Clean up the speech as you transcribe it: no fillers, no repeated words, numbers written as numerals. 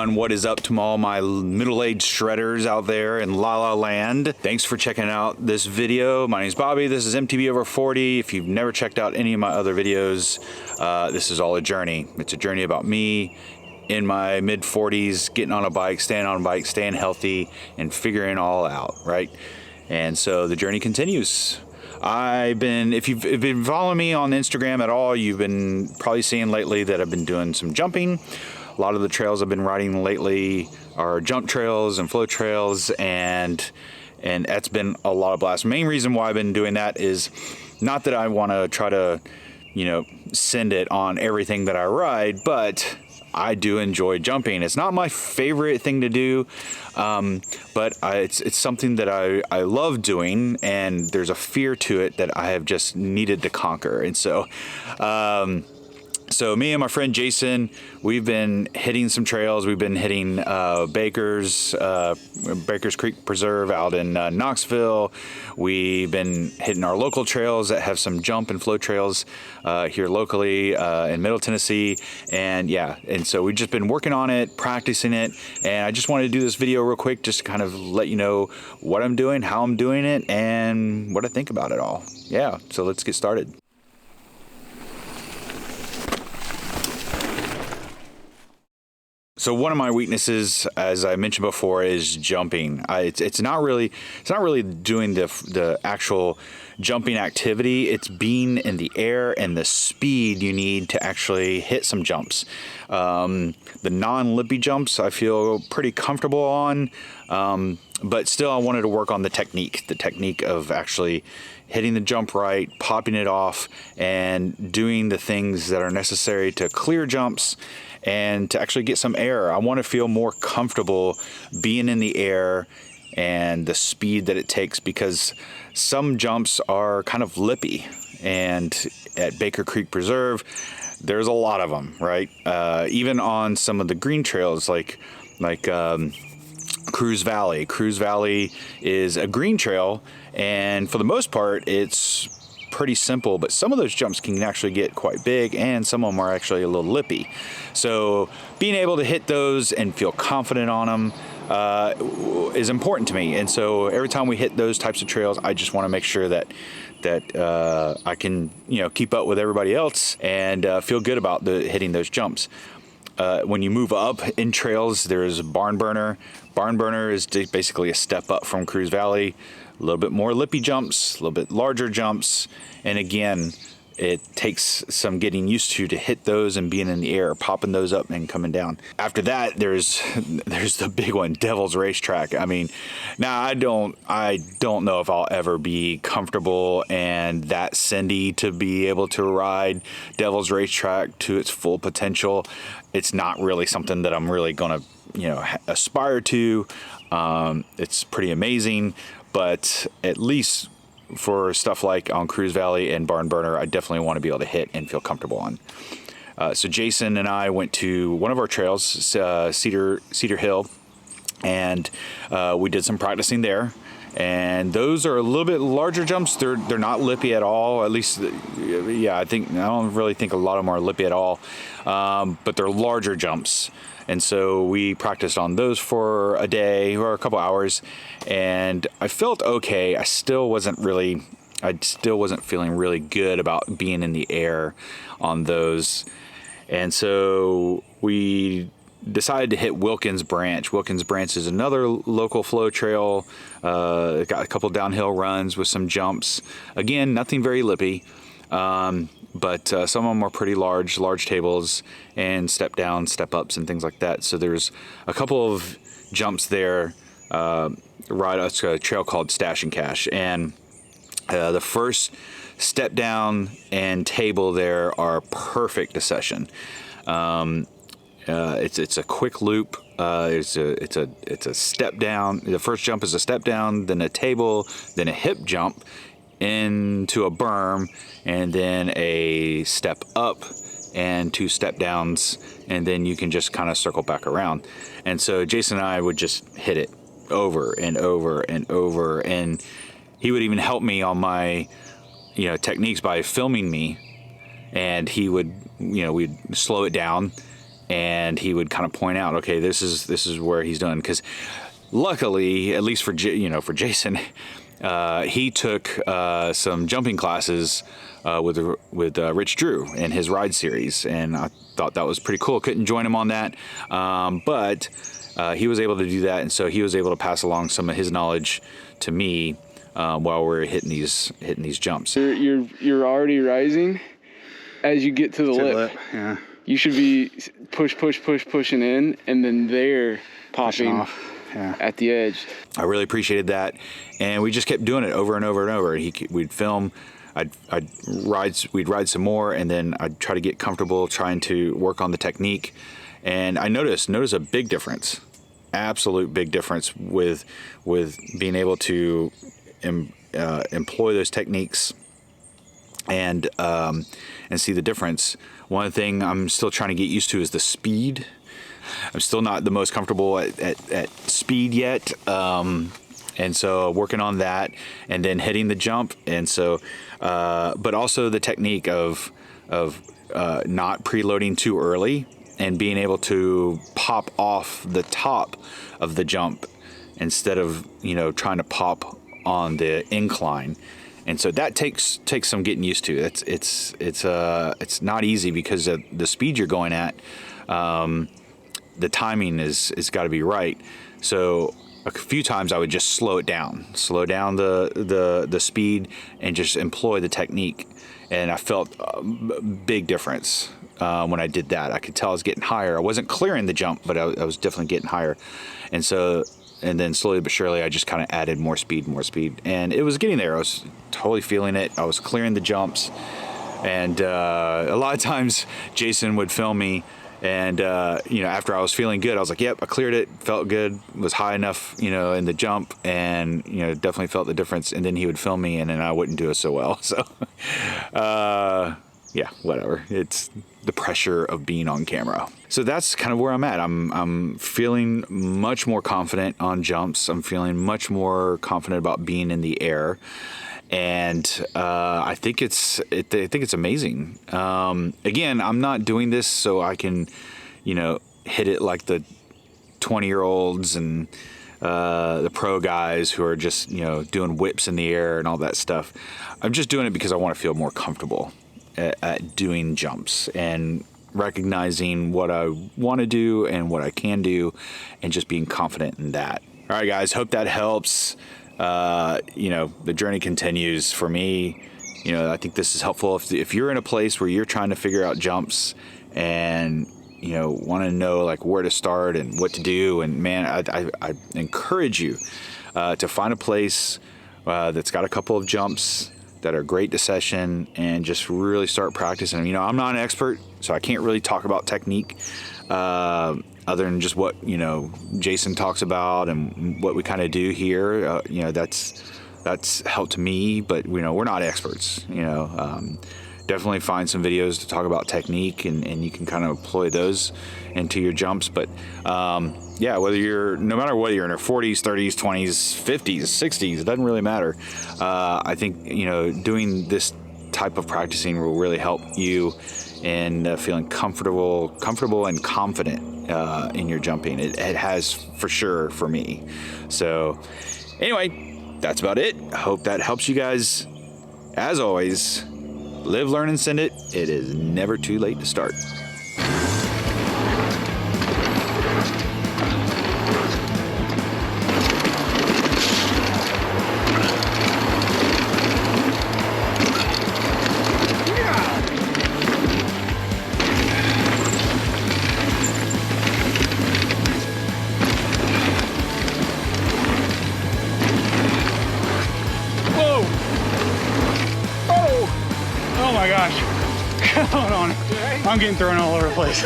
everyone, what is up to all my middle-aged shredders out there in La La Land? Thanks for checking out this video. My name is Bobby, this is MTB Over 40. If you've never checked out any of my other videos, this is all a journey. It's a journey about me in my mid-40s, getting on a bike, staying healthy, and figuring it all out, right? And so the journey continues. If you've been following me on Instagram at all, you've been probably seeing lately that I've been doing some jumping. A lot of the trails I've been riding lately are jump trails and flow trails, and that's been a lot of blast. Main reason why I've been doing that is not that I want to try to, send it on everything that I ride, but I do enjoy jumping. It's not my favorite thing to do, but it's something that I love doing, and there's a fear to it that I have just needed to conquer. And so, so me and my friend Jason, we've been hitting some trails. We've been hitting Baker's Creek Preserve out in Knoxville. We've been hitting our local trails that have some jump and flow trails here locally in Middle Tennessee. And so we've just been working on it, practicing it. And I just wanted to do this video real quick just to kind of let you know what I'm doing, how I'm doing it, and what I think about it all. Yeah, so let's get started. So one of my weaknesses, as I mentioned before, is jumping. It's not really doing the actual jumping activity. It's being in the air and the speed you need to actually hit some jumps. The non-lippy jumps I feel pretty comfortable on, but still I wanted to work on the technique of actually hitting the jump right, popping it off, and doing the things that are necessary to clear jumps and to actually get some air. I want to feel more comfortable being in the air and the speed that it takes, because some jumps are kind of lippy, and at Baker Creek Preserve there's a lot of them, right? Even on some of the green trails like Cruz Valley. Cruz Valley is a green trail, and for the most part it's pretty simple, but some of those jumps can actually get quite big, and some of them are actually a little lippy. So being able to hit those and feel confident on them is important to me. And so every time we hit those types of trails, I just want to make sure that I can keep up with everybody else and feel good about hitting those jumps. When you move up in trails, there's Barn Burner. Barn Burner is basically a step up from Cruz Valley. A little bit more lippy jumps, a little bit larger jumps, and again, it takes some getting used to hit those and being in the air, popping those up and coming down. After that, there's the big one, Devil's Racetrack. I mean, now I don't know if I'll ever be comfortable and that cindy to be able to ride Devil's Racetrack to its full potential. It's not really something that I'm really gonna aspire to. It's pretty amazing, but at least for stuff like on Cruz Valley and Barn Burner, I definitely want to be able to hit and feel comfortable on. So Jason and I went to one of our trails, Cedar Hill, and we did some practicing there. And those are a little bit larger jumps. They're not lippy at all. At least, I don't really think a lot of them are lippy at all. But they're larger jumps. And so we practiced on those for a day or a couple hours, and I felt okay. I still wasn't feeling really good about being in the air on those. And so we decided to hit Wilkins Branch. Wilkins Branch is another local flow trail. It got a couple downhill runs with some jumps. Again, nothing very lippy. But some of them are pretty large tables and step down, step ups and things like that. So there's a couple of jumps there, it's a trail called Stash and Cash. And the first step down and table there are perfect to session. It's a quick loop. It's a step down. The first jump is a step down, then a table, then a hip jump into a berm, and then a step up and 2 step downs, and then you can just kind of circle back around. And so Jason and I would just hit it over and over and over, and he would even help me on my techniques by filming me, and he would we'd slow it down and he would kind of point out, okay, this is where he's done. Because luckily, at least for Jason, he took some jumping classes with Rich Drew in his ride series, and I thought that was pretty cool. Couldn't join him on that, but he was able to do that, and so he was able to pass along some of his knowledge to me while we're hitting these jumps. You're already rising as you get to the lip. Yeah. You should be pushing in, and then they're popping off. Yeah. At the edge. I really appreciated that, and we just kept doing it over and over and over. We'd film, we'd ride some more, and then I'd try to get comfortable trying to work on the technique. And I noticed a big difference, absolute big difference with being able to employ those techniques and see the difference. One thing I'm still trying to get used to is the speed. I'm still not the most comfortable at speed yet, and so working on that, and then hitting the jump, and so but also the technique of not preloading too early and being able to pop off the top of the jump instead of trying to pop on the incline. And so that takes some getting used to. It's not easy because of the speed you're going at. The timing is got to be right. So a few times I would just slow down the speed and just employ the technique. And I felt a big difference when I did that. I could tell I was getting higher. I wasn't clearing the jump, but I was definitely getting higher. And then slowly but surely, I just kind of added more speed. And it was getting there. I was totally feeling it. I was clearing the jumps. And a lot of times Jason would film me, and after I was feeling good, I was like, yep, I cleared it, felt good, was high enough, in the jump, and definitely felt the difference. And then he would film me, and then I wouldn't do it so well. So yeah, whatever. It's the pressure of being on camera. So that's kind of where I'm at. I'm feeling much more confident on jumps. I'm feeling much more confident about being in the air. And I think it's amazing. Again, I'm not doing this so I can, hit it like the 20-year-olds and the pro guys who are just, doing whips in the air and all that stuff. I'm just doing it because I want to feel more comfortable at doing jumps and recognizing what I want to do and what I can do, and just being confident in that. All right, guys, hope that helps. The journey continues for me. I think this is helpful if you're in a place where you're trying to figure out jumps and want to know like where to start and what to do. And man, I encourage you to find a place that's got a couple of jumps that are great to session, and just really start practicing. I'm not an expert, so I can't really talk about technique other than just what Jason talks about and what we kind of do here. That's helped me, but we're not experts. Definitely find some videos to talk about technique, and you can kind of employ those into your jumps. But yeah, no matter whether you're in your 40s, 30s, 20s, 50s, 60s, it doesn't really matter. I think doing this type of practicing will really help you in feeling comfortable and confident in your jumping. It has for sure for me. So anyway, that's about it. I hope that helps you guys. As always, live, learn, and send it. It is never too late to start. Oh my gosh. Hold on. I'm getting thrown all over the place.